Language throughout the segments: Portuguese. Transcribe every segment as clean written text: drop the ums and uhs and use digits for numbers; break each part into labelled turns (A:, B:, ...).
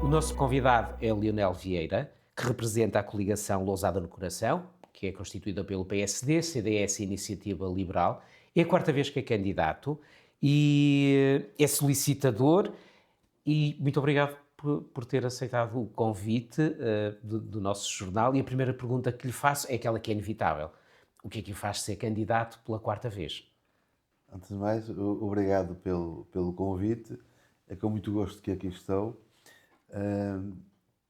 A: O nosso convidado é Leonel Vieira, que representa a coligação Lousada no Coração, que é constituída pelo PSD, CDS e Iniciativa Liberal. É a quarta vez que é candidato e é solicitador e muito obrigado por ter aceitado o convite do nosso jornal. E a primeira pergunta que lhe faço é aquela que é inevitável. O que é que o faz ser candidato pela quarta vez?
B: Antes de mais, obrigado pelo convite. É com muito gosto que aqui estou.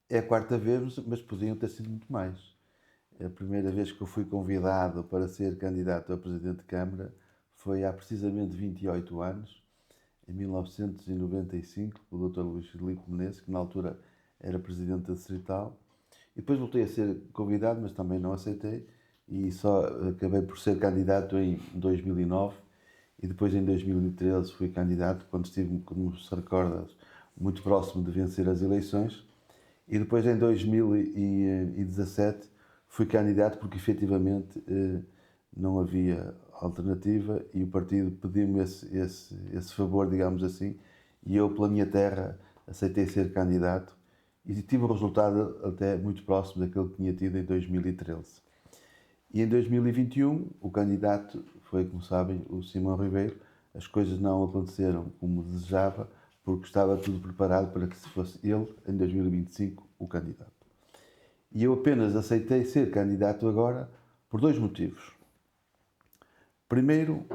B: É a quarta vez, mas podiam ter sido muito mais. A primeira vez que eu fui convidado para ser candidato a Presidente de Câmara foi há precisamente 28 anos, em 1995, pelo Dr. Luís Filipe Menezes, que na altura era Presidente da Distrital. E depois voltei a ser convidado, mas também não aceitei, e só acabei por ser candidato em 2009. E depois, em 2013, fui candidato, quando estive, como se recorda, muito próximo de vencer as eleições. E depois, em 2017, fui candidato porque, efetivamente, não havia alternativa e o partido pediu-me esse favor, digamos assim, e eu, pela minha terra, aceitei ser candidato e tive um resultado até muito próximo daquele que tinha tido em 2013. E em 2021, o candidato foi, como sabem, o Simão Ribeiro. As coisas não aconteceram como desejava, porque estava tudo preparado para que se fosse ele, em 2025, o candidato. E eu apenas aceitei ser candidato agora por dois motivos. Primeiro,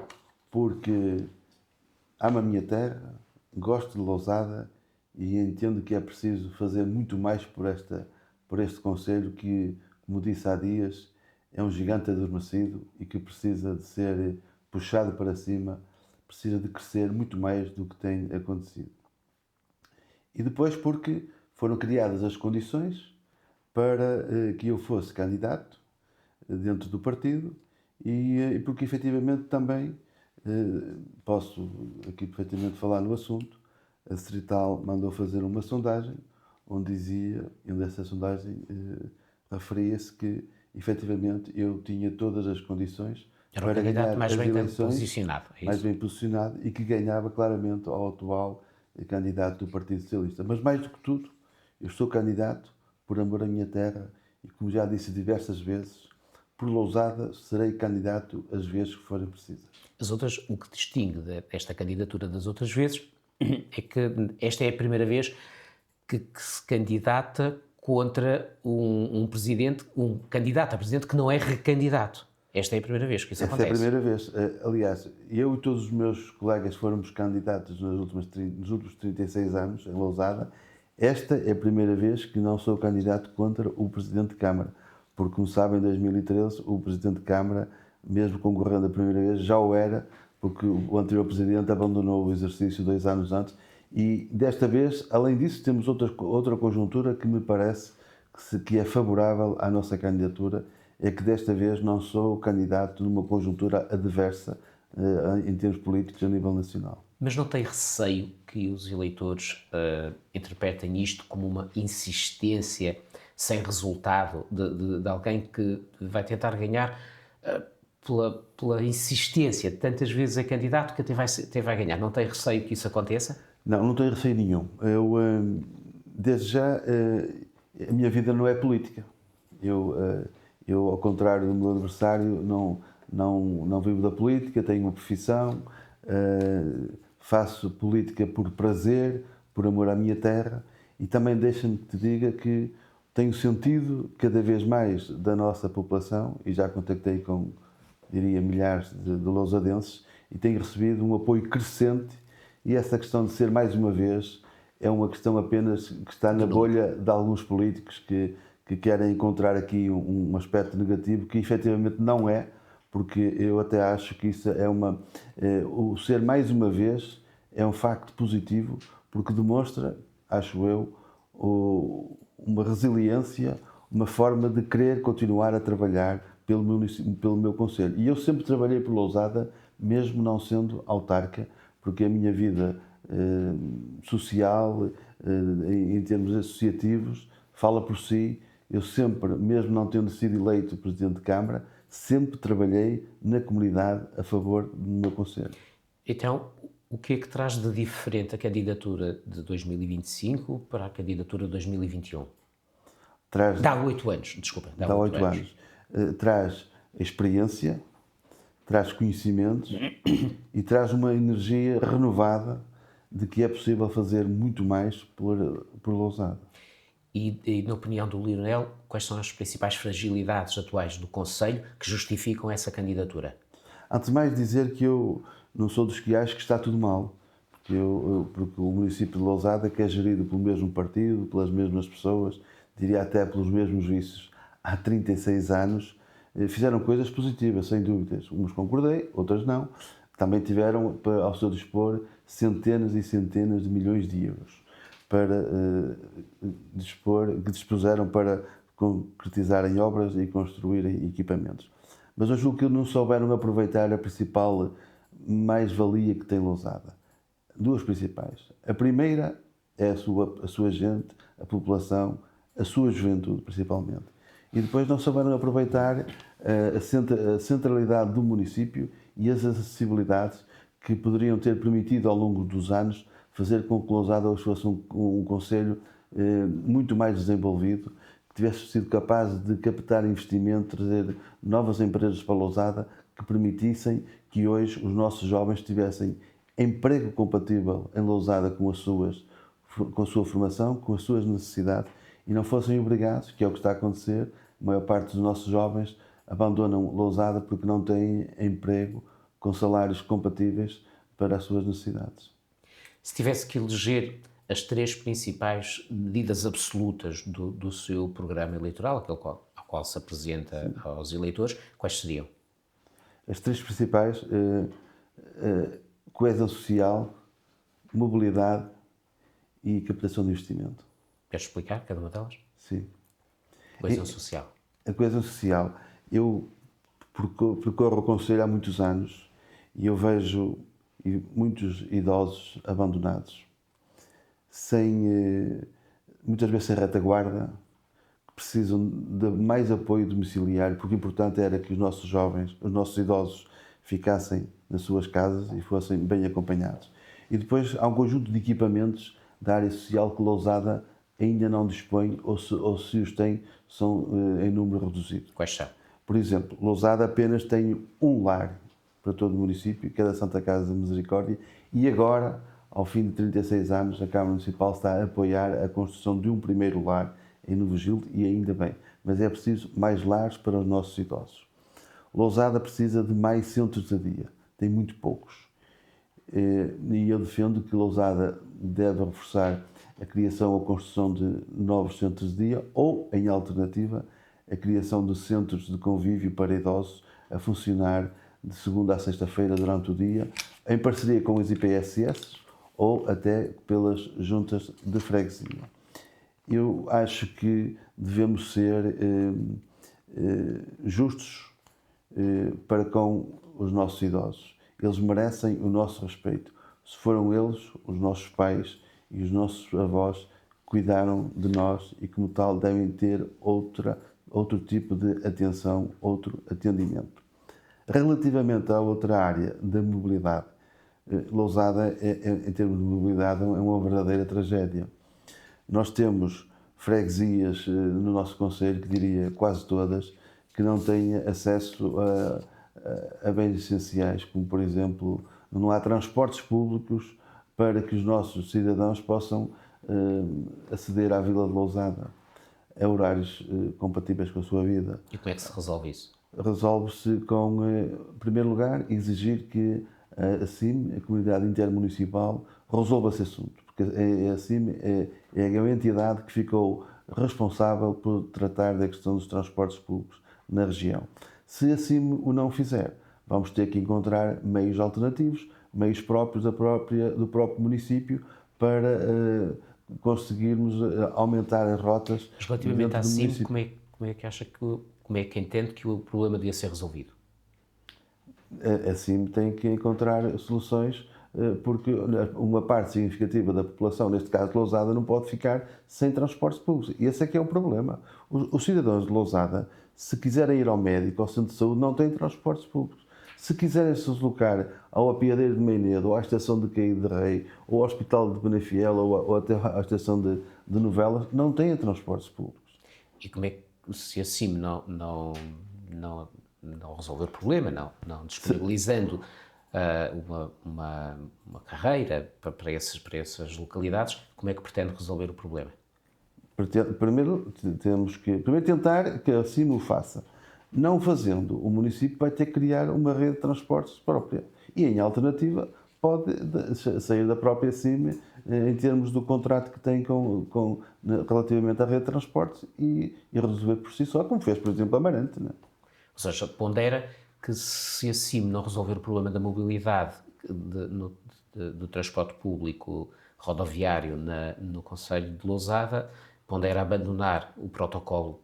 B: porque amo a minha terra, gosto de Lousada e entendo que é preciso fazer muito mais por este concelho que, como disse há dias, é um gigante adormecido e que precisa de ser puxado para cima, precisa de crescer muito mais do que tem acontecido. E depois porque foram criadas as condições para que eu fosse candidato dentro do partido e porque efetivamente também posso aqui perfeitamente falar no assunto. A Distrital mandou fazer uma sondagem onde dizia, onde essa sondagem referia-se que efetivamente eu tinha todas as condições
A: Era o
B: para
A: candidato
B: ganhar
A: mais
B: as
A: bem
B: eleições,
A: posicionado, é
B: mais
A: isso?
B: bem posicionado e que ganhava claramente ao atual candidato do Partido Socialista. Mas mais do que tudo, eu sou candidato por amor à minha terra e, como já disse diversas vezes, por Lousada serei candidato as vezes que forem precisas.
A: As outras, o que distingue esta candidatura das outras vezes é que esta é a primeira vez que se candidata contra um presidente, um candidato a presidente que não é recandidato. Esta é a primeira vez que isso
B: Essa é a
A: acontece.
B: primeira vez. Aliás, eu e todos os meus colegas fomos candidatos nos últimos 36 anos em Lousada. Esta é a primeira vez que não sou candidato contra o Presidente de Câmara. Porque, como sabem, em 2013 o Presidente de Câmara, mesmo concorrendo a primeira vez, já o era, porque o anterior Presidente abandonou o exercício 2 anos antes. E desta vez, além disso, temos outra conjuntura que me parece que é favorável à nossa candidatura, é que desta vez não sou candidato numa conjuntura adversa em termos políticos a nível nacional.
A: Mas não tem receio que os eleitores interpretem isto como uma insistência sem resultado de alguém que vai tentar ganhar pela insistência de tantas vezes é candidato que até vai ganhar. Não tem receio que isso aconteça?
B: Não, não tenho receio nenhum. Eu, desde já, a minha vida não é política. Eu, eu, ao contrário do meu adversário, não vivo da política, tenho uma profissão, faço política por prazer, por amor à minha terra e também deixa-me que te diga que tenho sentido cada vez mais da nossa população e já contactei com, diria, milhares de lousadenses e tenho recebido um apoio crescente e essa questão de ser mais uma vez é uma questão apenas que está na bolha de alguns políticos que querem encontrar aqui um aspecto negativo que efetivamente não é, porque eu até acho que isso é o ser mais uma vez é um facto positivo, porque demonstra, acho eu, uma resiliência, uma forma de querer continuar a trabalhar pelo meu concelho. E eu sempre trabalhei por Lousada, mesmo não sendo autarca, porque a minha vida social, em termos associativos, fala por si. Eu sempre, mesmo não tendo sido eleito Presidente de Câmara, sempre trabalhei na comunidade a favor do meu concelho.
A: Então, O que é que traz de diferente a candidatura de 2025 para a candidatura de 2021?
B: Traz,
A: Dá 8 anos, desculpa, dá
B: dá
A: 8
B: 8
A: anos.
B: anos, traz experiência, traz conhecimentos e traz uma energia renovada de que é possível fazer muito mais por Lousada.
A: E, na opinião do Lionel, quais são as principais fragilidades atuais do Conselho que justificam essa candidatura?
B: Antes de mais dizer que eu não sou dos que acham que está tudo mal, porque o município de Lousada, que é gerido pelo mesmo partido, pelas mesmas pessoas, diria até pelos mesmos vícios, há 36 anos, fizeram coisas positivas, sem dúvidas. Umas concordei, outras não. Também tiveram ao seu dispor centenas e centenas de milhões de euros para que dispuseram para concretizarem obras e construírem equipamentos. Mas eu julgo que não souberam aproveitar a principal mais-valia que tem Lousada. Duas principais. A primeira é a sua gente, a população, a sua juventude, principalmente. E depois não souberam aproveitar a centralidade do município e as acessibilidades que poderiam ter permitido ao longo dos anos fazer com que Lousada fosse um concelho muito mais desenvolvido, que tivesse sido capaz de captar investimento, trazer novas empresas para Lousada que permitissem que hoje os nossos jovens tivessem emprego compatível em Lousada com a sua formação, com as suas necessidades e não fossem obrigados, que é o que está a acontecer, a maior parte dos nossos jovens abandonam Lousada porque não têm emprego com salários compatíveis para as suas necessidades.
A: Se tivesse que eleger as 3 principais medidas absolutas do seu programa eleitoral, ao qual se apresenta aos eleitores, quais seriam?
B: As 3 principais, coesão social, mobilidade e captação de investimento.
A: Queres explicar cada uma delas?
B: Sim.
A: Coesão social.
B: A coesão social. Eu percorro o Conselho há muitos anos e eu vejo muitos idosos abandonados, muitas vezes sem retaguarda, que precisam de mais apoio domiciliário, porque o importante era que os nossos jovens, os nossos idosos, ficassem nas suas casas e fossem bem acompanhados. E depois há um conjunto de equipamentos da área social que Lousada ainda não dispõe, ou se os tem, são em número reduzido.
A: Quais são?
B: Por exemplo, Lousada apenas tem um lar para todo o município, que é da Santa Casa da Misericórdia, e agora, ao fim de 36 anos, a Câmara Municipal está a apoiar a construção de um primeiro lar em Novo Gilde, e ainda bem, mas é preciso mais lares para os nossos idosos. Lousada precisa de mais centros de dia, tem muito poucos. E eu defendo que Lousada deve reforçar a criação ou construção de novos centros de dia ou, em alternativa, a criação de centros de convívio para idosos a funcionar de segunda a sexta-feira durante o dia, em parceria com as IPSS ou até pelas juntas de freguesia. Eu acho que devemos ser justos para com os nossos idosos. Eles merecem o nosso respeito. Se foram eles, os nossos pais e os nossos avós, cuidaram de nós e, como tal, devem ter outro tipo de atenção, outro atendimento. Relativamente à outra área da mobilidade, Lousada, em termos de mobilidade, é uma verdadeira tragédia. Nós temos freguesias no nosso concelho, que diria quase todas, que não têm acesso a bens essenciais, como, por exemplo, não há transportes públicos para que os nossos cidadãos possam aceder à Vila de Lousada a horários compatíveis com a sua vida.
A: E como é que se resolve isso?
B: Resolve-se com, em primeiro lugar, exigir que a CIM, a Comunidade Intermunicipal, resolva esse assunto, porque a CIM é a entidade que ficou responsável por tratar da questão dos transportes públicos na região. Se a CIM o não fizer, vamos ter que encontrar meios alternativos, meios próprios do próprio município para conseguirmos aumentar as rotas.
A: Mas relativamente à CIM, como é que acha como é que entende que o problema devia ser resolvido?
B: A CIM tem que encontrar soluções, porque uma parte significativa da população, neste caso de Lousada, não pode ficar sem transportes públicos. E esse é que é o problema. Os cidadãos de Lousada, se quiserem ir ao médico, ao centro de saúde, não têm transportes públicos. Se quiserem se deslocar ao Apiadeiro de Meinedo, ou à estação de Caí de Rei, ou ao Hospital de Penafiel, ou até à estação de Novelas, não têm transportes públicos.
A: E como é que, se a CIM não resolver o problema, não disponibilizando uma carreira para essas localidades, como é que pretende resolver o problema?
B: Primeiro temos que tentar que a CIM o faça. Não fazendo, o município vai ter que criar uma rede de transportes própria. E, em alternativa, pode sair da própria CIM em termos do contrato que tem relativamente à rede de transportes e resolver por si só, como fez, por exemplo, a Amarante. Não é?
A: Ou seja, pondera que se a CIM não resolver o problema da mobilidade do transporte público rodoviário no concelho de Lousada, pondera abandonar o protocolo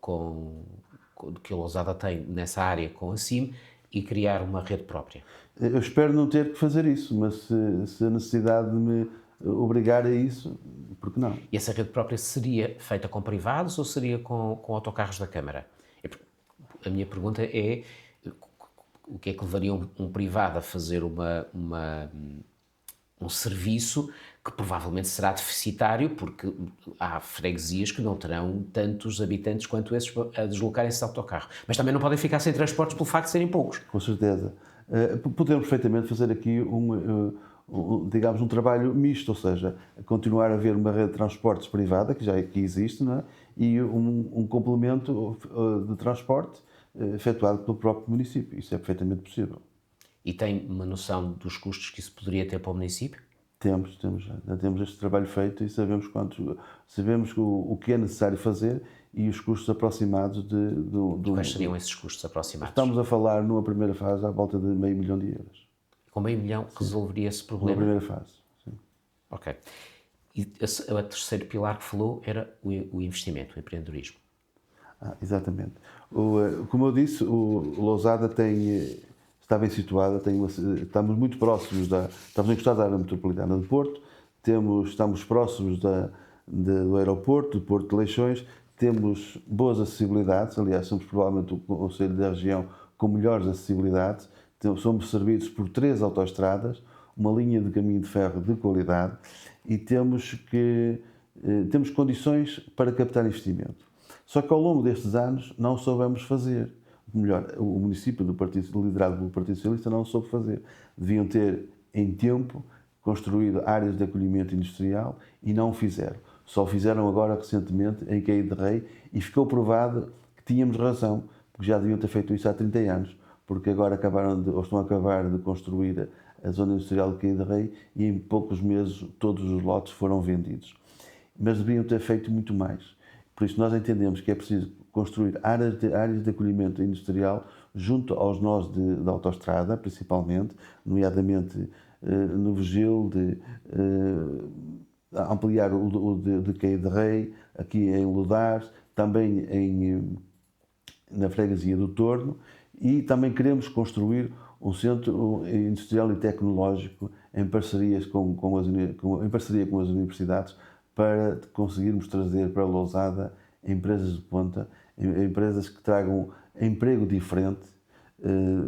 A: que a Lousada tem nessa área com a CIM e criar uma rede própria.
B: Eu espero não ter que fazer isso, mas se a necessidade de me obrigar a isso, por que não?
A: E essa rede própria seria feita com privados ou seria com autocarros da Câmara? A minha pergunta é o que é que levaria um privado a fazer um serviço que provavelmente será deficitário, porque há freguesias que não terão tantos habitantes quanto esses a deslocarem-se de autocarro. Mas também não podem ficar sem transportes pelo facto de serem poucos.
B: Com certeza. Podemos perfeitamente fazer aqui digamos, um trabalho misto, ou seja, continuar a haver uma rede de transportes privada, que já aqui existe, não é? E um complemento de transporte efetuado pelo próprio município. Isso é perfeitamente possível.
A: E tem uma noção dos custos que isso poderia ter para o município?
B: Já temos este trabalho feito e sabemos o que é necessário fazer e os custos aproximados
A: Quais seriam esses custos aproximados?
B: Estamos a falar, numa primeira fase, à volta de €500 mil.
A: Com €500 mil resolveria esse problema?
B: Na primeira fase, sim.
A: Ok. E o terceiro pilar que falou era o investimento, o empreendedorismo.
B: Exatamente. Como eu disse, o Lousada está bem situada, estamos muito próximos estamos encostados à área metropolitana do Porto, estamos próximos do aeroporto, do Porto de Leixões, temos boas acessibilidades, aliás, somos provavelmente o concelho da região com melhores acessibilidades, somos servidos por 3 autoestradas, uma linha de caminho de ferro de qualidade e temos condições para captar investimento. Só que ao longo destes anos não soubemos fazer. Melhor, o município liderado pelo Partido Socialista não soube fazer. Deviam ter, em tempo, construído áreas de acolhimento industrial e não o fizeram. Só o fizeram agora, recentemente, em Caí de Rei, e ficou provado que tínhamos razão, porque já deviam ter feito isso há 30 anos, porque agora estão a acabar de construir a zona industrial de Caí de Rei e em poucos meses todos os lotes foram vendidos. Mas deveriam ter feito muito mais. Por isso nós entendemos que é preciso construir áreas de acolhimento industrial junto aos nós da autoestrada, principalmente, nomeadamente no Vigil, ampliar o de Caí de Rei, aqui em Lodares, também na freguesia do Torno, e também queremos construir um centro industrial e tecnológico em parceria com as universidades para conseguirmos trazer para Lousada empresas de ponta, empresas que tragam emprego diferente,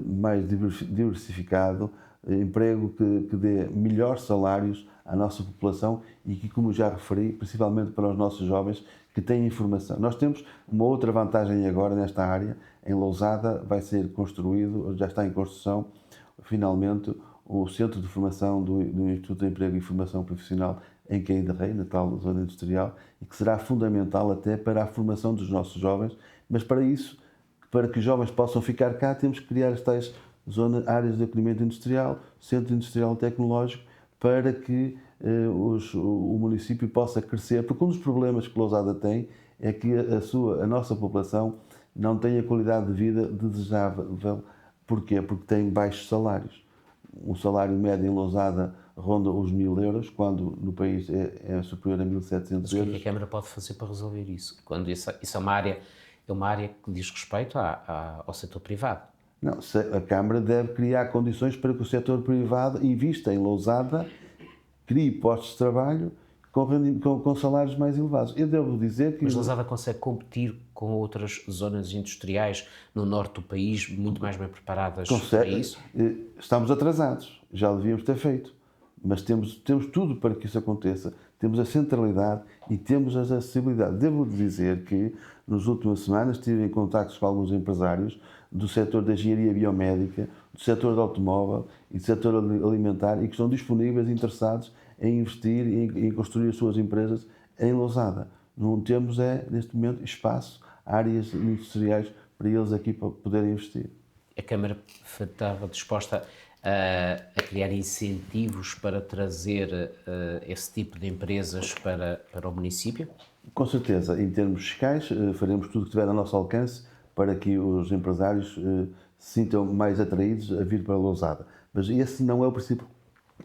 B: mais diversificado, emprego que dê melhores salários à nossa população e que, como já referi, principalmente para os nossos jovens que têm informação. Nós temos uma outra vantagem agora nesta área. Em Lousada vai ser construído, já está em construção, finalmente, o Centro de Formação do Instituto de Emprego e Formação Profissional em Caí de Rei, na tal zona industrial, e que será fundamental até para a formação dos nossos jovens, mas para isso, para que os jovens possam ficar cá, temos que criar as tais áreas de acolhimento industrial, centro industrial tecnológico, para que o município possa crescer, porque um dos problemas que Lousada tem é que a nossa população não tem a qualidade de vida desejável. Porquê? Porque tem baixos salários. O salário médio em Lousada ronda os €1.000, quando no país é superior a €1.700.
A: Mas o que é que a Câmara pode fazer para resolver isso? Quando isso é uma área que diz respeito ao setor privado.
B: Não, a Câmara deve criar condições para que o setor privado invista em Lousada, crie postos de trabalho, com salários mais elevados. Eu devo dizer que...
A: Mas Lousada consegue competir com outras zonas industriais no norte do país, muito mais bem preparadas para isso?
B: Estamos atrasados, já devíamos ter feito, mas temos tudo para que isso aconteça. Temos a centralidade e temos a acessibilidade. Devo dizer que, nas últimas semanas, estive em contacto com alguns empresários do setor da engenharia biomédica, do setor do automóvel e do setor alimentar, e que estão disponíveis e interessados em investir e em construir as suas empresas em Lousada. Não temos, neste momento, espaço, áreas industriais para eles aqui para poderem investir.
A: A Câmara estava disposta a criar incentivos para trazer esse tipo de empresas para o município?
B: Com certeza, em termos fiscais, faremos tudo o que estiver ao nosso alcance para que os empresários se sintam mais atraídos a vir para Lousada. Mas esse não é o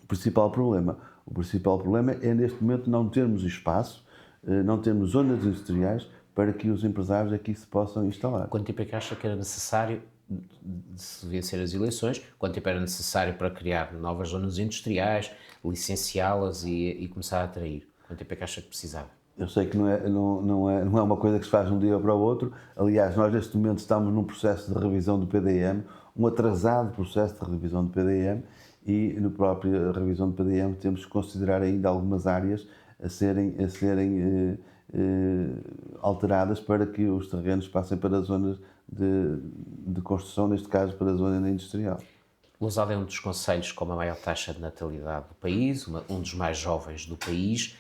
B: principal problema. O principal problema é, neste momento, não termos espaço, não termos zonas industriais para que os empresários aqui se possam instalar.
A: Quanto tempo é que acha que era necessário, de se vencer as eleições, quanto tempo era necessário para criar novas zonas industriais, licenciá-las e começar a atrair? Quanto tempo é que acha que precisava?
B: Eu sei que não é uma coisa que se faz de um dia para o outro. Aliás, nós neste momento estamos num processo de revisão do PDM, um atrasado processo de revisão do PDM, e na própria revisão do PDM temos que considerar ainda algumas áreas a serem alteradas para que os terrenos passem para zonas de construção, neste caso para a zona industrial.
A: Lousada é um dos concelhos com a maior taxa de natalidade do país, um dos mais jovens do país.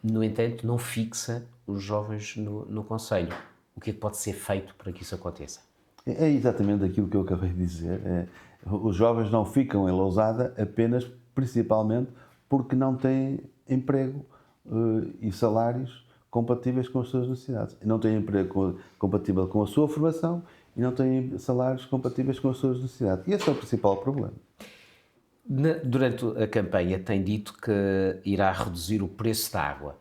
A: No entanto, não fixa os jovens no concelho. O que é que pode ser feito para que isso aconteça?
B: É exatamente aquilo que eu acabei de dizer. Os jovens não ficam em Lousada principalmente porque não têm emprego e salários compatíveis com as suas necessidades. Não têm emprego compatível com a sua formação e não têm salários compatíveis com as suas necessidades. E esse é o principal problema.
A: Durante a campanha tem dito que irá reduzir o preço da água.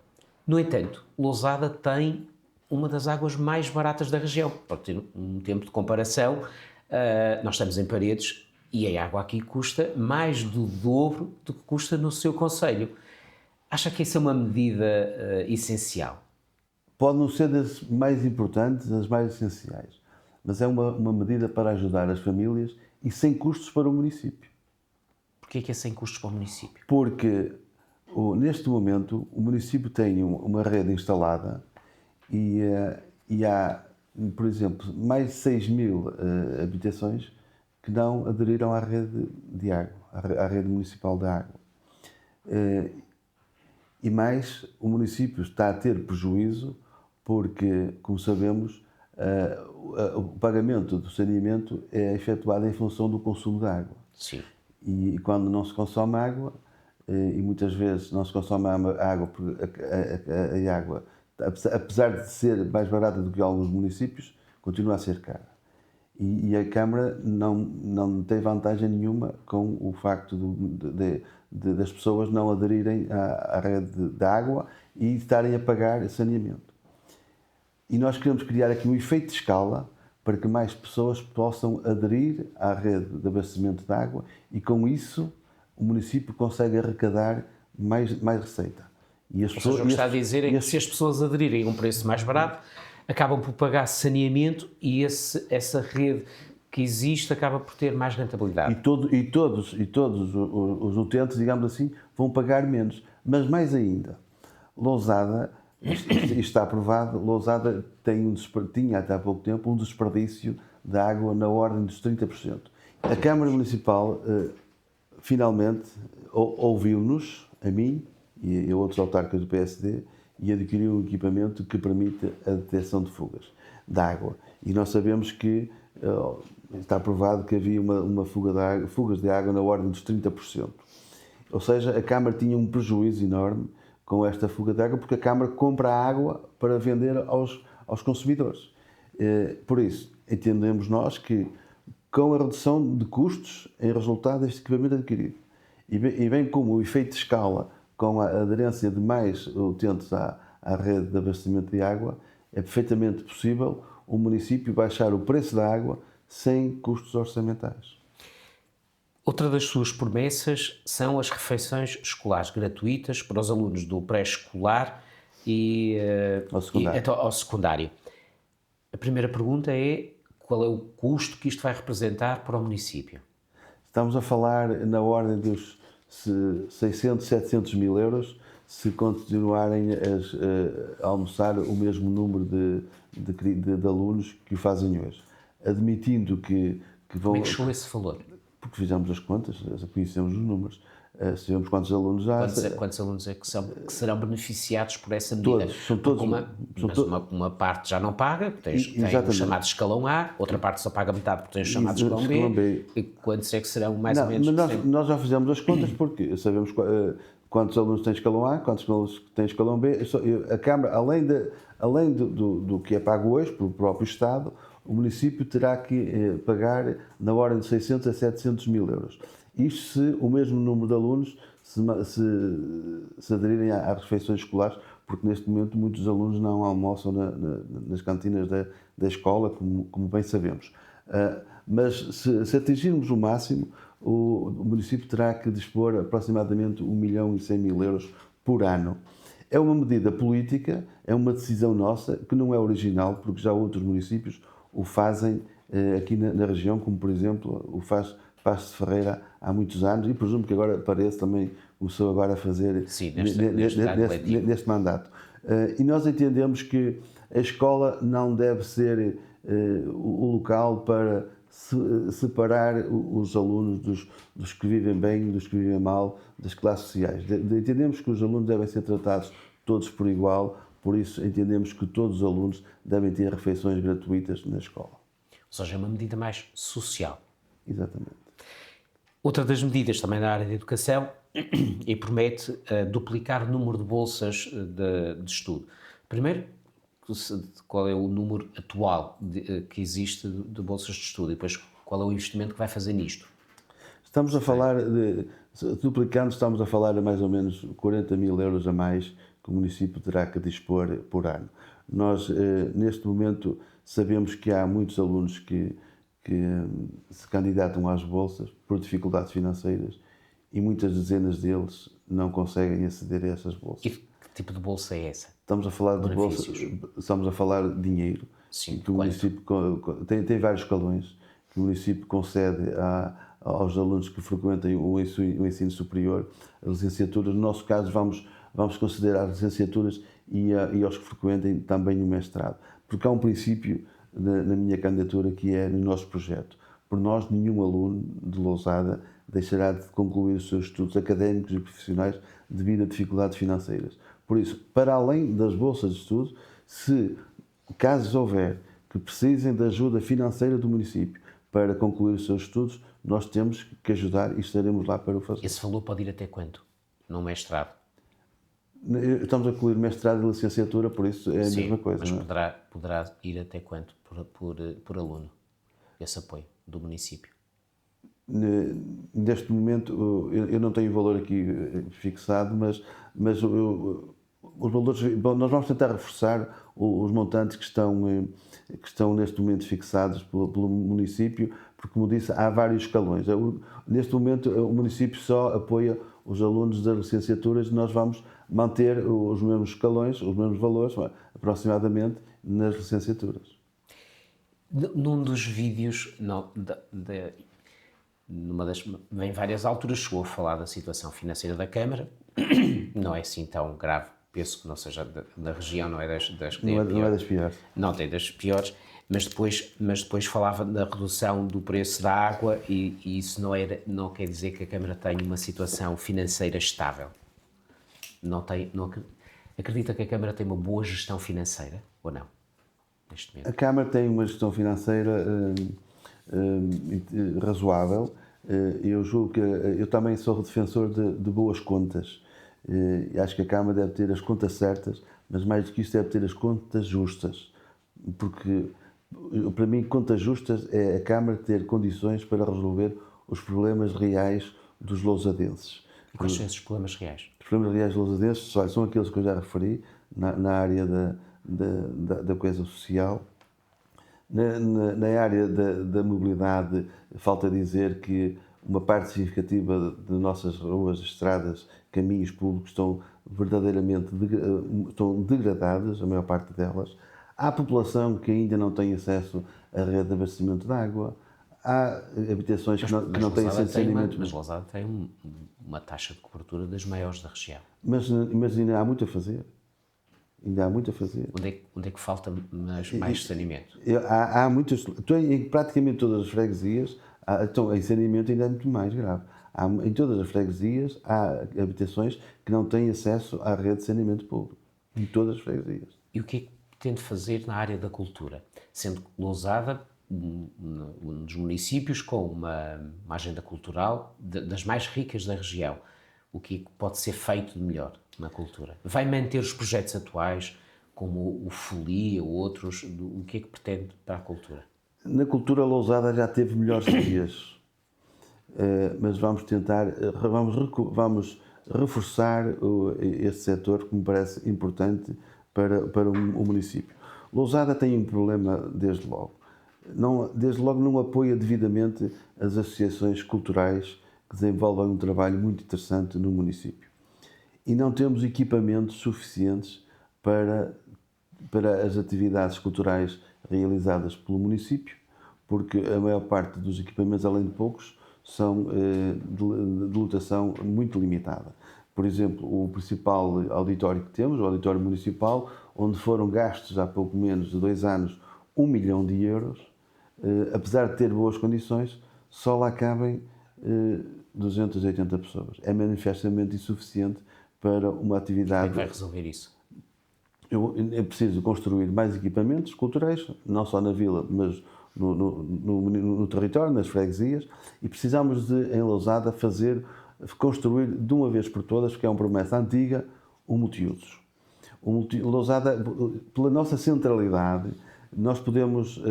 A: No entanto, Lousada tem uma das águas mais baratas da região. Para ter um tempo de comparação, nós estamos em Paredes e a água aqui custa mais do dobro do que custa no seu concelho. Acha que isso é uma medida essencial?
B: Pode não ser das mais importantes, das mais essenciais, mas é uma medida para ajudar as famílias e sem custos para o município.
A: Porquê é que é sem custos para o município?
B: Porque, neste momento, o município tem uma rede instalada e há, por exemplo, mais de 6.000 habitações que não aderiram à rede de água, à rede municipal de água. E mais, o município está a ter prejuízo porque, como sabemos, o pagamento do saneamento é efetuado em função do consumo de água.
A: Sim.
B: E quando não se consome água, e muitas vezes não se consome água, porque a água, apesar de ser mais barata do que alguns municípios, continua a ser cara. E a Câmara não tem vantagem nenhuma com o facto das pessoas não aderirem à rede da água e estarem a pagar saneamento. E nós queremos criar aqui um efeito de escala para que mais pessoas possam aderir à rede de abastecimento de água e, com isso, o município consegue arrecadar mais receita.
A: E as pessoas, o que está a dizer é que se as pessoas aderirem a um preço mais barato, acabam por pagar saneamento e essa rede que existe acaba por ter mais rentabilidade.
B: E todos os utentes, digamos assim, vão pagar menos. Mas mais ainda, Lousada, isto está aprovado, Lousada tinha até há pouco tempo um desperdício de água na ordem dos 30%. A Câmara Municipal finalmente ouviu-nos, a mim e a outros autarcas do PSD, e adquiriu um equipamento que permite a detecção de fugas de água. E nós sabemos que está provado que havia fugas de água na ordem dos 30%. Ou seja, a Câmara tinha um prejuízo enorme com esta fuga de água, porque a Câmara compra a água para vender aos consumidores. Por isso, entendemos nós que, com a redução de custos em resultado deste equipamento adquirido, e bem como o efeito de escala com a aderência de mais utentes à rede de abastecimento de água, é perfeitamente possível o município baixar o preço da água sem custos orçamentais.
A: Outra das suas promessas são as refeições escolares gratuitas para os alunos do pré-escolar
B: ao
A: e
B: secundário.
A: até ao secundário. A primeira pergunta é: qual é o custo que isto vai representar para o município?
B: Estamos a falar na ordem dos 600, 700 mil euros se continuarem a almoçar o mesmo número de alunos que o fazem hoje. Admitindo que
A: Como é
B: vão.
A: que chegou esse valor?
B: Porque fizemos as contas, conhecemos os números, sabemos quantos alunos há.
A: Quantos alunos é que serão beneficiados por essa medida?
B: Todos, são
A: Porque
B: todos.
A: mas uma parte já não paga, tem o
B: Exatamente.
A: chamado escalão A, outra parte só paga metade porque tem o chamado escalão
B: Escalão
A: B.
B: B.
A: E quantos é que serão mais ou
B: Não,
A: menos?
B: mas nós já fizemos as contas porque sabemos quantos alunos tem escalão A, quantos alunos tem escalão B. A Câmara, além do que é pago hoje pelo próprio Estado, o município terá que pagar na ordem de 600 a 700 mil euros. Isto se o mesmo número de alunos se aderirem às refeições escolares, porque neste momento muitos alunos não almoçam nas cantinas da escola, como bem sabemos. Mas se atingirmos o máximo, o município terá que dispor aproximadamente 1.100.000 euros por ano. É uma medida política, é uma decisão nossa, que não é original, porque já outros municípios o fazem aqui na região, como por exemplo o faz Passos de Ferreira há muitos anos, e presumo que agora parece também começou agora a fazer.
A: Sim, neste
B: mandato. E nós entendemos que a escola não deve ser o local para separar os alunos dos que vivem bem, dos que vivem mal, das classes sociais. Entendemos que os alunos devem ser tratados todos por igual, por isso entendemos que todos os alunos devem ter refeições gratuitas na escola.
A: Ou seja, é uma medida mais social.
B: Exatamente.
A: Outra das medidas também na área da educação e promete duplicar o número de bolsas de estudo. Primeiro, qual é o número atual que existe de bolsas de estudo e depois qual é o investimento que vai fazer nisto.
B: Estamos a falar duplicando, estamos a falar de mais ou menos 40 mil euros a mais que o município terá que dispor por ano. Nós, neste momento, sabemos que há muitos alunos que se candidatam às bolsas por dificuldades financeiras e muitas dezenas deles não conseguem aceder a essas bolsas.
A: E que tipo de bolsa é essa?
B: Estamos a falar de bolsas, estamos a falar de dinheiro.
A: Sim,
B: que o município tem vários escalões que o município concede aos alunos que frequentem o ensino superior, as licenciaturas. No nosso caso, vamos considerar as licenciaturas e aos que frequentem também o mestrado. Porque há um princípio na minha candidatura que é no nosso projeto. Por nós, nenhum aluno de Lousada deixará de concluir os seus estudos académicos e profissionais devido a dificuldades financeiras. Por isso, para além das bolsas de estudo, se casos houver que precisem de ajuda financeira do município para concluir os seus estudos, nós temos que ajudar e estaremos lá para o fazer.
A: Esse valor pode ir até quanto? No mestrado?
B: Estamos a concluir mestrado e licenciatura, por isso é a
A: Sim,
B: mesma coisa.
A: mas
B: não é?
A: poderá ir até quanto por aluno, esse apoio do município?
B: Neste momento, eu não tenho o valor aqui fixado, mas os valores, nós vamos tentar reforçar os montantes que estão neste momento fixados pelo município, porque, como disse, há vários escalões. Neste momento, o município só apoia os alunos das licenciaturas e nós vamos manter os mesmos escalões, os mesmos valores, aproximadamente, nas licenciaturas.
A: Num dos vídeos, em várias alturas, chegou a falar da situação financeira da Câmara. Não é assim tão grave, penso que não seja da região, não é das que tem
B: Não é das piores.
A: Não, tem das piores, mas depois falava da redução do preço da água e isso não quer dizer que a Câmara tenha uma situação financeira estável. Acredita que a Câmara tem uma boa gestão financeira ou não, neste momento?
B: A Câmara tem uma gestão financeira razoável. Eu julgo que eu também sou defensor de boas contas. Acho que a Câmara deve ter as contas certas, mas mais do que isso deve ter as contas justas. Porque, para mim, contas justas é a Câmara ter condições para resolver os problemas reais dos lousadenses.
A: E quais são esses problemas reais?
B: Os problemas reais dos lousadenses são aqueles que eu já referi na área da coesão social. Na área da mobilidade, falta dizer que uma parte significativa de nossas ruas, estradas, caminhos públicos estão verdadeiramente estão degradadas, a maior parte delas. Há população que ainda não tem acesso à rede de abastecimento de água, há habitações que não têm saneamento.
A: Mas Lousada tem uma taxa de cobertura das maiores da região.
B: Mas ainda há muito a fazer. Ainda há muito a fazer.
A: Onde é que falta mais saneamento?
B: Há muitas. Em praticamente todas as freguesias, então, em saneamento ainda é muito mais grave. Em todas as freguesias há habitações que não têm acesso à rede de saneamento público. Em todas as freguesias.
A: E o que é que pretende fazer na área da cultura? Sendo Lousada um dos municípios com uma agenda cultural das mais ricas da região. O que é que pode ser feito de melhor na cultura? Vai manter os projetos atuais, como o Folia ou outros? O que é que pretende para a cultura?
B: Na cultura, Lousada já teve melhores dias, mas vamos tentar, vamos reforçar este setor que me parece importante para o município. Lousada tem um problema desde logo. Desde logo não apoia devidamente as associações culturais que desenvolvem um trabalho muito interessante no município. E não temos equipamentos suficientes para as atividades culturais realizadas pelo município, porque a maior parte dos equipamentos, além de poucos, são de lotação muito limitada. Por exemplo, o principal auditório que temos, o auditório municipal, onde foram gastos há pouco menos de 2 anos 1 milhão de euros, apesar de ter boas condições, só lá cabem 280 pessoas. É manifestamente insuficiente para uma atividade.
A: Como é que vai resolver isso?
B: É preciso construir mais equipamentos culturais, não só na vila, mas no território, nas freguesias, e precisamos em Lousada construir de uma vez por todas, que é uma promessa antiga, um multiusos. Lousada, pela nossa centralidade, nós podemos,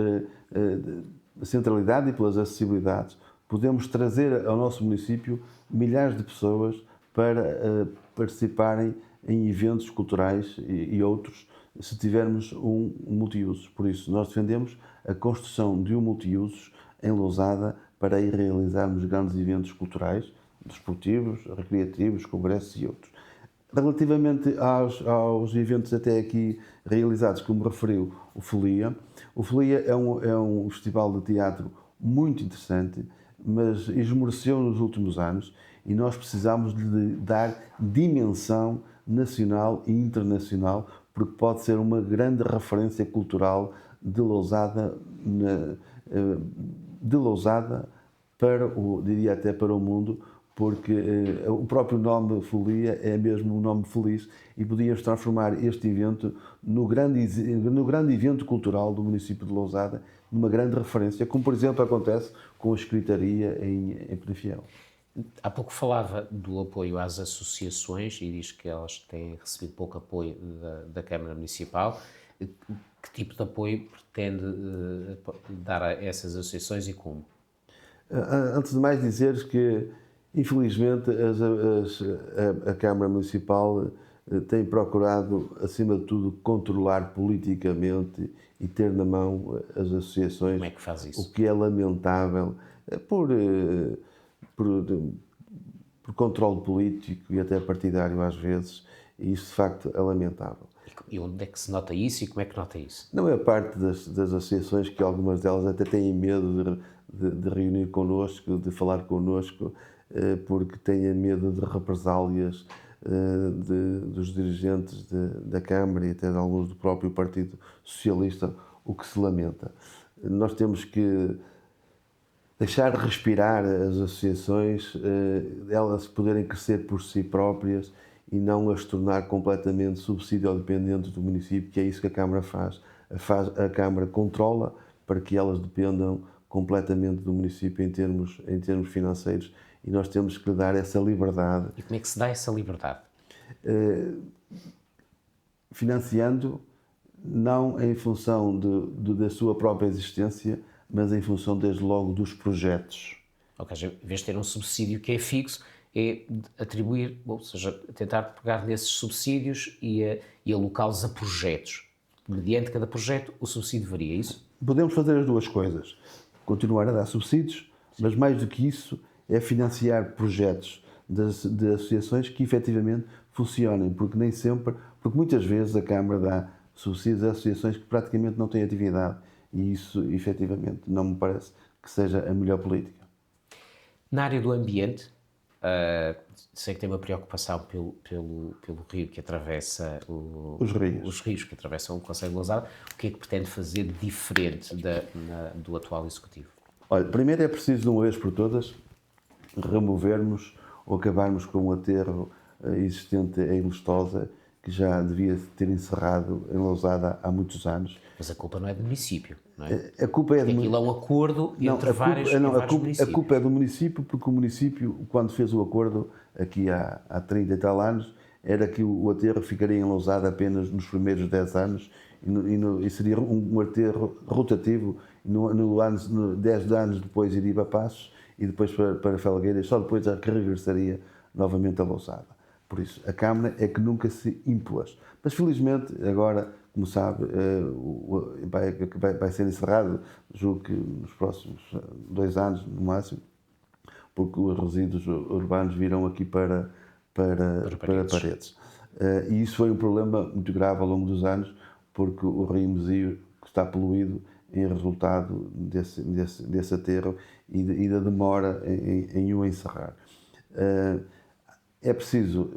B: centralidade e pelas acessibilidades, podemos trazer ao nosso município milhares de pessoas para participarem em eventos culturais e outros, se tivermos um multiusos. Por isso, nós defendemos a construção de um multiusos em Lousada para aí realizarmos grandes eventos culturais, desportivos, recreativos, congressos e outros. Relativamente aos eventos até aqui realizados, como referiu o Folia é um festival de teatro muito interessante, mas esmoreceu nos últimos anos e nós precisamos de dar dimensão nacional e internacional, porque pode ser uma grande referência cultural de Lousada, diria até para o mundo, porque o próprio nome Folia é mesmo um nome feliz e podíamos transformar este evento no grande evento cultural do município de Lousada, numa grande referência, como por exemplo acontece com a escritaria em Penafiel.
A: Há pouco falava do apoio às associações e diz que elas têm recebido pouco apoio da Câmara Municipal. Que tipo de apoio pretende dar a essas associações e como?
B: Antes de mais dizer que, infelizmente, a Câmara Municipal tem procurado, acima de tudo, controlar politicamente e ter na mão as associações.
A: Como é que faz isso?
B: O que é lamentável por controle político e até partidário às vezes, e isso de facto é lamentável.
A: E onde é que se nota isso e como é que nota isso?
B: Não é parte das associações, que algumas delas até têm medo de reunir connosco, de falar connosco, porque têm medo de represálias dos dirigentes da Câmara e até de alguns do próprio Partido Socialista, o que se lamenta. Nós temos que deixar respirar as associações, elas poderem crescer por si próprias e não as tornar completamente subsídio-dependentes do município, que é isso que a Câmara faz. A Câmara controla para que elas dependam completamente do município em termos financeiros, e nós temos que lhe dar essa liberdade.
A: E como é que se dá essa liberdade?
B: Financiando, não em função da sua própria existência, mas em função, desde logo, dos projetos.
A: Ou seja, em vez de ter um subsídio que é fixo, é atribuir, ou seja, tentar pegar nesses subsídios e alocá-los a projetos. Mediante cada projeto, o subsídio varia, é isso?
B: Podemos fazer as duas coisas. Continuar a dar subsídios, mas mais do que isso, é financiar projetos de associações que efetivamente funcionem, porque nem sempre, porque muitas vezes a Câmara dá subsídios a associações que praticamente não têm atividade e isso efetivamente não me parece que seja a melhor política.
A: Na área do ambiente, sei que tem uma preocupação pelo rio que atravessa os rios que atravessam o Concelho de Lousada. O que é que pretende fazer de diferente do atual Executivo?
B: Olha, primeiro é preciso, de uma vez por todas, removermos ou acabarmos com o aterro existente em Lustosa, que já devia ter encerrado em Lousada há muitos anos.
A: Mas a culpa não é do município, não é?
B: A culpa é
A: Porque aquilo é um acordo entre vários municípios.
B: A culpa é do município, porque o município, quando fez o acordo, aqui há 30 e tal anos, era que o aterro ficaria em Lousada apenas nos primeiros 10 anos e seria um aterro rotativo. No 10 anos depois iria para Passos e depois para Felgueiras, só depois já que regressaria novamente a Lousada. Por isso, a Câmara é que nunca se impôs. Mas felizmente, agora, como sabe, vai ser encerrado, julgo que nos próximos 2 anos, no máximo, porque os resíduos urbanos virão aqui para Paredes. E isso foi um problema muito grave ao longo dos anos, porque o Rio Mesio está poluído em resultado desse aterro e da demora em o encerrar. É preciso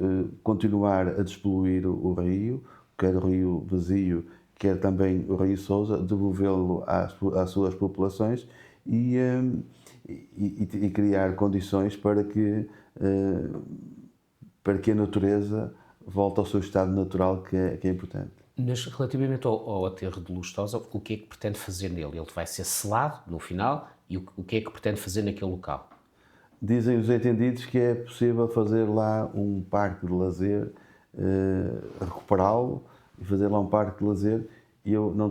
B: continuar a despoluir o rio, quer o rio vazio, quer também o rio Sousa, devolvê-lo às suas populações e criar condições para que a natureza volte ao seu estado natural, que é importante.
A: Mas relativamente ao aterro de Lustosa, o que é que pretende fazer nele? Ele vai ser selado no final e o que é que pretende fazer naquele local?
B: Dizem os entendidos que é possível fazer lá um parque de lazer, recuperá-lo e fazer lá um parque de lazer. E eu não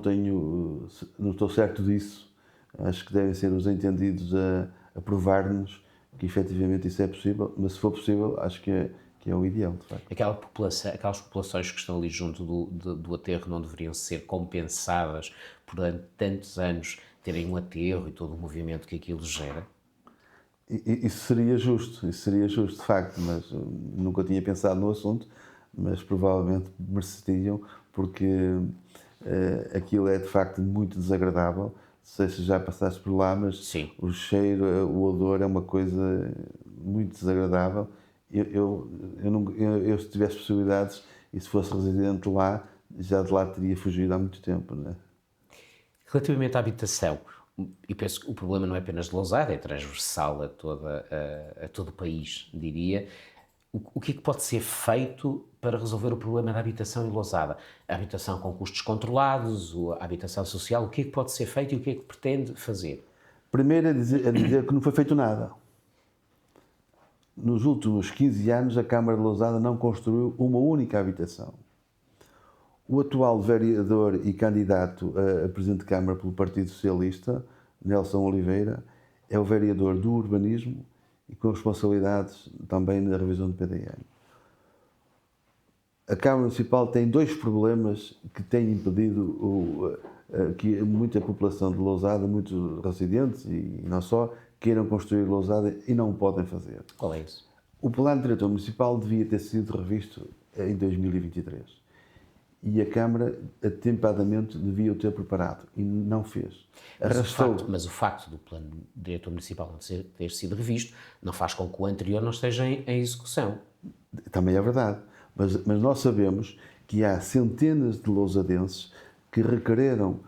B: estou certo disso. Acho que devem ser os entendidos a provar-nos que efetivamente isso é possível, mas se for possível, acho que é o ideal, de facto.
A: Aquelas populações que estão ali junto do aterro não deveriam ser compensadas por durante tantos anos terem um aterro e todo o movimento que aquilo gera?
B: Isso seria justo, de facto, mas nunca tinha pensado no assunto, mas provavelmente mereceriam, porque aquilo é de facto muito desagradável. Não sei se já passaste por lá, mas
A: Sim.
B: O cheiro, o odor é uma coisa muito desagradável. Eu se tivesse possibilidades e se fosse residente lá, já de lá teria fugido há muito tempo, não é?
A: Relativamente à habitação, e penso que o problema não é apenas de Lousada, é transversal a todo o país, diria. O que é que pode ser feito para resolver o problema da habitação em Lousada? A habitação com custos controlados, a habitação social, o que é que pode ser feito e o que é que pretende fazer?
B: Primeiro é dizer que não foi feito nada. Nos últimos 15 anos, a Câmara de Lousada não construiu uma única habitação. O atual vereador e candidato a Presidente de Câmara pelo Partido Socialista, Nelson Oliveira, é o vereador do urbanismo e com responsabilidades também na revisão do PDM. A Câmara Municipal tem 2 problemas que têm impedido que muita população de Lousada, muitos residentes e não só, queiram construir Lousada e não o podem fazer.
A: Qual é isso?
B: O plano diretor municipal devia ter sido revisto em 2023 e a Câmara atempadamente devia o ter preparado e não fez.
A: Mas o facto do plano diretor municipal não ter sido revisto não faz com que o anterior não esteja em execução.
B: Também é verdade, mas nós sabemos que há centenas de lousadenses que requereram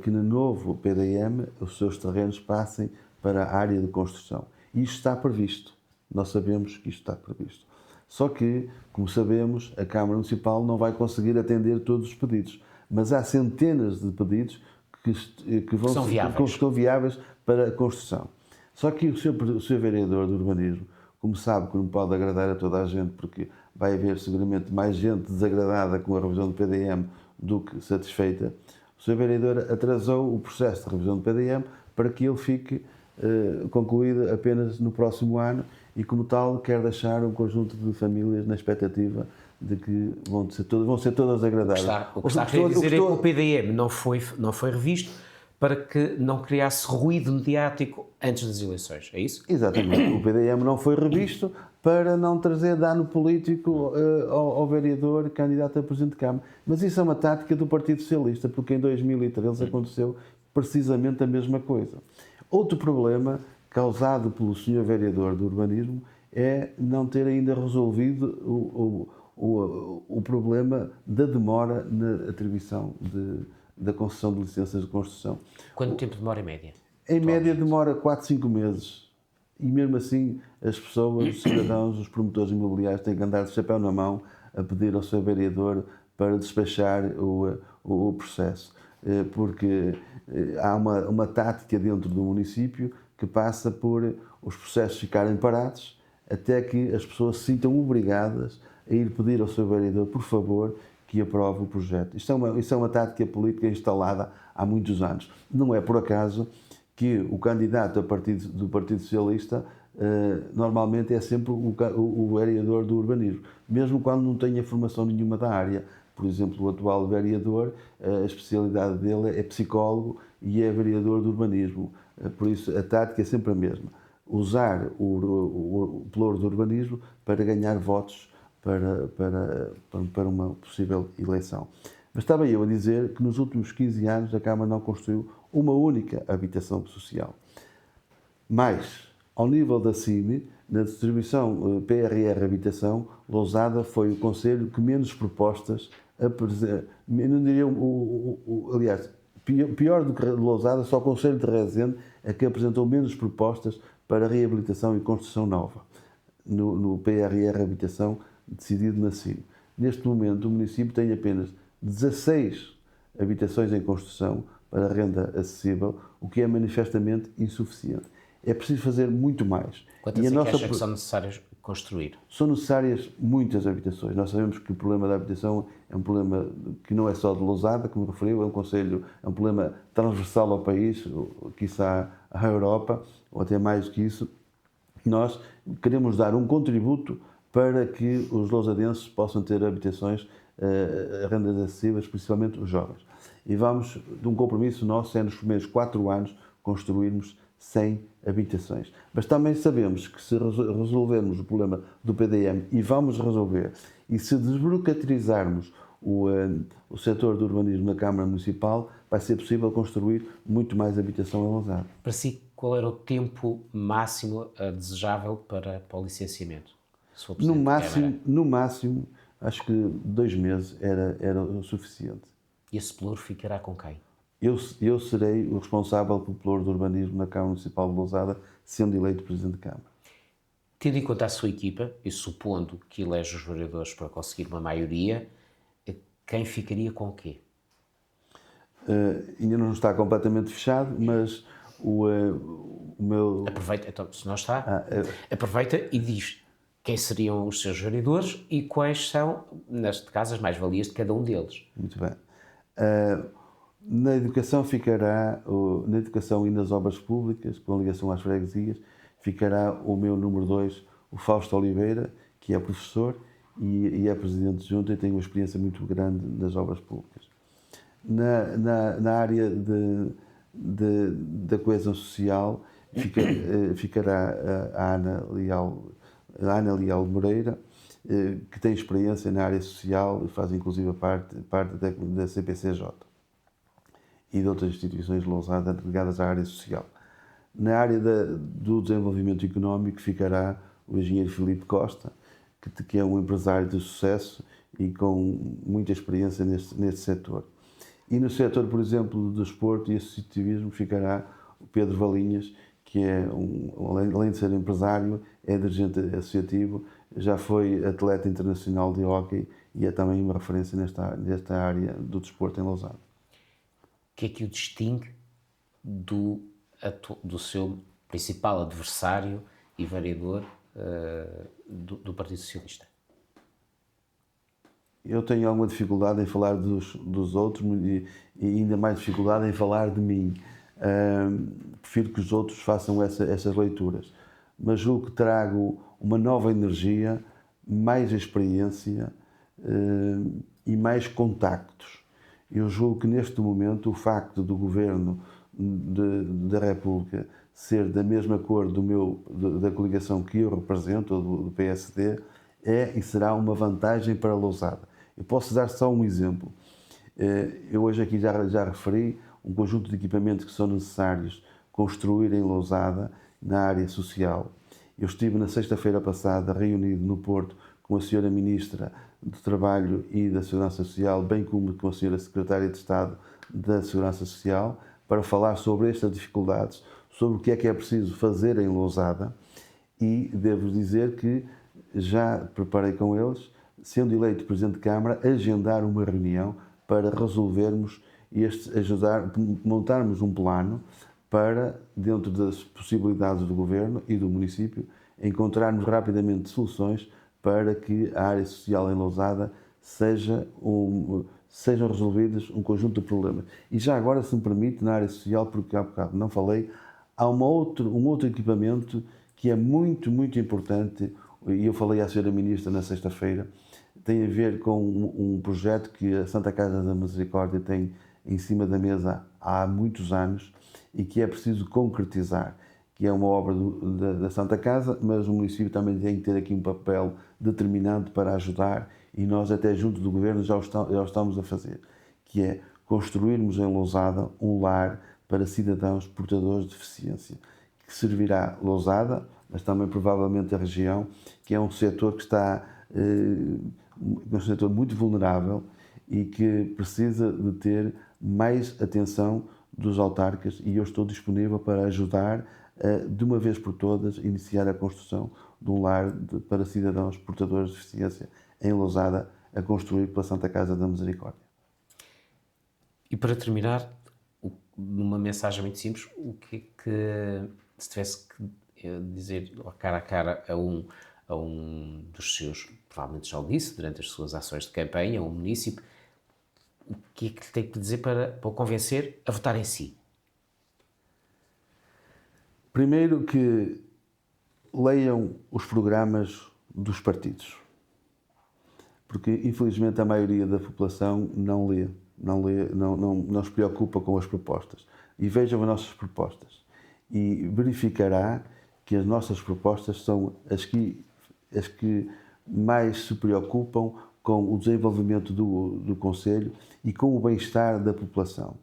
B: que no novo PDM os seus terrenos passem para a área de construção. E isto está previsto. Nós sabemos que isto está previsto. Só que, como sabemos, a Câmara Municipal não vai conseguir atender todos os pedidos. Mas há centenas de pedidos que estão viáveis para a construção. Só que o Sr. Vereador do Urbanismo, como sabe que não pode agradar a toda a gente, porque vai haver seguramente mais gente desagradada com a revisão do PDM do que satisfeita, o Sr. Vereador atrasou o processo de revisão do PDM para que ele fique concluído apenas no próximo ano e, como tal, quer deixar um conjunto de famílias na expectativa de que vão ser todas agradadas.
A: O que está a querer dizer é que o PDM não foi revisto para que não criasse ruído mediático antes das eleições, é isso?
B: Exatamente. O PDM não foi revisto para não trazer dano político ao vereador candidato a Presidente de Câmara. Mas isso é uma tática do Partido Socialista, porque em 2013 aconteceu precisamente a mesma coisa. Outro problema causado pelo Sr. Vereador do Urbanismo é não ter ainda resolvido o problema da demora na atribuição da concessão de licenças de construção.
A: Quanto tempo demora em média?
B: Em média demora 4, 5 meses. E mesmo assim as pessoas, os cidadãos, os promotores imobiliários têm que andar de chapéu na mão a pedir ao seu vereador para despachar o processo. Porque há uma tática dentro do município que passa por os processos ficarem parados até que as pessoas se sintam obrigadas a ir pedir ao seu vereador, por favor, que aprove o projeto. Isso é uma tática política instalada há muitos anos. Não é por acaso que o candidato do Partido Socialista normalmente é sempre o vereador do urbanismo, mesmo quando não tenha formação nenhuma da área. Por exemplo, o atual vereador, a especialidade dele é psicólogo e é vereador do urbanismo. Por isso, a tática é sempre a mesma. Usar o pelouro do urbanismo para ganhar votos para uma possível eleição. Mas estava eu a dizer que nos últimos 15 anos a Câmara não construiu uma única habitação social. Mas, ao nível da CIMI, na distribuição PRR Habitação, Lousada foi o concelho que menos propostas apresentou. Não diria, aliás, pior do que Lousada, só o concelho de Rezende é que apresentou menos propostas para reabilitação e construção nova, no PRR Habitação, decidido na CIMI. Neste momento, o município tem apenas 16 habitações em construção para renda acessível, o que é manifestamente insuficiente. É preciso fazer muito mais.
A: Quantas é que acha que são necessárias construir?
B: São necessárias muitas habitações. Nós sabemos que o problema da habitação é um problema que não é só de Lousada, como referiu, é um problema transversal ao país, quiçá à Europa, ou até mais do que isso. Nós queremos dar um contributo para que os lousadenses possam ter habitações a rendas acessíveis, principalmente os jovens. E vamos, de um compromisso nosso, é nos primeiros 4 anos construirmos 100 habitações. Mas também sabemos que se resolvermos o problema do PDM, e vamos resolver, e se desburocratizarmos o setor do urbanismo na Câmara Municipal, vai ser possível construir muito mais habitação em Lousada.
A: Para si, qual era o tempo máximo desejável para o licenciamento?
B: No máximo, acho que 2 meses era o suficiente.
A: E esse pelouro ficará com quem?
B: Eu serei o responsável pelo pelouro do urbanismo na Câmara Municipal de Lousada, sendo eleito Presidente de Câmara.
A: Tendo em conta a sua equipa, e supondo que elege os vereadores para conseguir uma maioria, quem ficaria com o quê?
B: Ainda não está completamente fechado, mas o meu...
A: Aproveita, então, se não está, aproveita e diz quem seriam os seus vereadores e quais são, neste caso, as mais-valias de cada um deles.
B: Muito bem. Na educação na educação e nas obras públicas, com ligação às freguesias, ficará o meu número 2, o Fausto Oliveira, que é professor e é presidente de junta e tem uma experiência muito grande nas obras públicas. Na área da coesão social, ficará a Ana Leal Moreira, que tem experiência na área social e faz inclusive parte da CPCJ e de outras instituições de Lousada ligadas à área social. Na área do desenvolvimento económico ficará o engenheiro Filipe Costa, que é um empresário de sucesso e com muita experiência neste setor. E no setor, por exemplo, do desporto e associativismo ficará o Pedro Valinhas, que é, além de ser empresário, é dirigente associativo, já foi atleta internacional de hóquei e é também uma referência nesta área do desporto em Lousada.
A: O que é que o distingue do seu principal adversário e vereador do Partido Socialista?
B: Eu tenho alguma dificuldade em falar dos outros e ainda mais dificuldade em falar de mim. Prefiro que os outros façam essas leituras. Mas julgo que trago uma nova energia, mais experiência e mais contactos. Eu julgo que neste momento o facto do governo da República ser da mesma cor da coligação que eu represento, do PSD, é e será uma vantagem para Lousada. Eu posso dar só um exemplo. Eu hoje aqui já referi um conjunto de equipamentos que são necessários construir em Lousada, na área social. Eu estive na sexta-feira passada reunido no Porto com a senhora Ministra do Trabalho e da Segurança Social, bem como com a senhora Secretária de Estado da Segurança Social, para falar sobre estas dificuldades, sobre o que é preciso fazer em Lousada, e devo dizer que já preparei com eles, sendo eleito Presidente de Câmara, agendar uma reunião para resolvermos montarmos um plano para, dentro das possibilidades do Governo e do município, encontrarmos rapidamente soluções para que a área social em Lousada sejam resolvidos um conjunto de problemas. E já agora, se me permite, na área social, porque há bocado não falei, há um outro equipamento que é muito, muito importante, e eu falei à senhora Ministra na sexta-feira, tem a ver com um projeto que a Santa Casa da Misericórdia tem em cima da mesa há muitos anos e que é preciso concretizar, que é uma obra da Santa Casa, mas o município também tem que ter aqui um papel determinante para ajudar, e nós até junto do Governo já o estamos a fazer, que é construirmos em Lousada um lar para cidadãos portadores de deficiência, que servirá Lousada, mas também provavelmente a região, que é um setor que está um setor muito vulnerável e que precisa de ter mais atenção dos autarcas, e eu estou disponível para ajudar a, de uma vez por todas, iniciar a construção de um lar para cidadãos portadores de deficiência em Lousada, a construir pela Santa Casa da Misericórdia.
A: E para terminar, numa mensagem muito simples, o que é que, se tivesse que dizer cara a cara a um dos seus, provavelmente já o disse, durante as suas ações de campanha, a um município, o que é que lhe tem que dizer para o convencer a votar em si?
B: Primeiro, que leiam os programas dos partidos, porque infelizmente a maioria da população não se preocupa com as propostas. E vejam as nossas propostas e verificará que as nossas propostas são as que mais se preocupam com o desenvolvimento do concelho e com o bem-estar da população,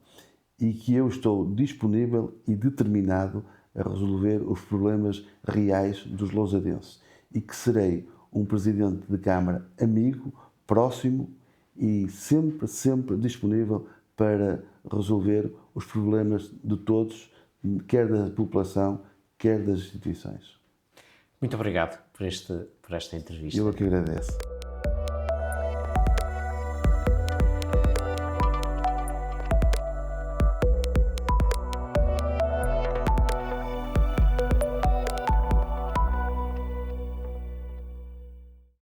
B: e que eu estou disponível e determinado a resolver os problemas reais dos lousadenses, e que serei um Presidente de Câmara amigo, próximo e sempre disponível para resolver os problemas de todos, quer da população, quer das instituições.
A: Muito obrigado por esta entrevista.
B: Eu é que agradeço.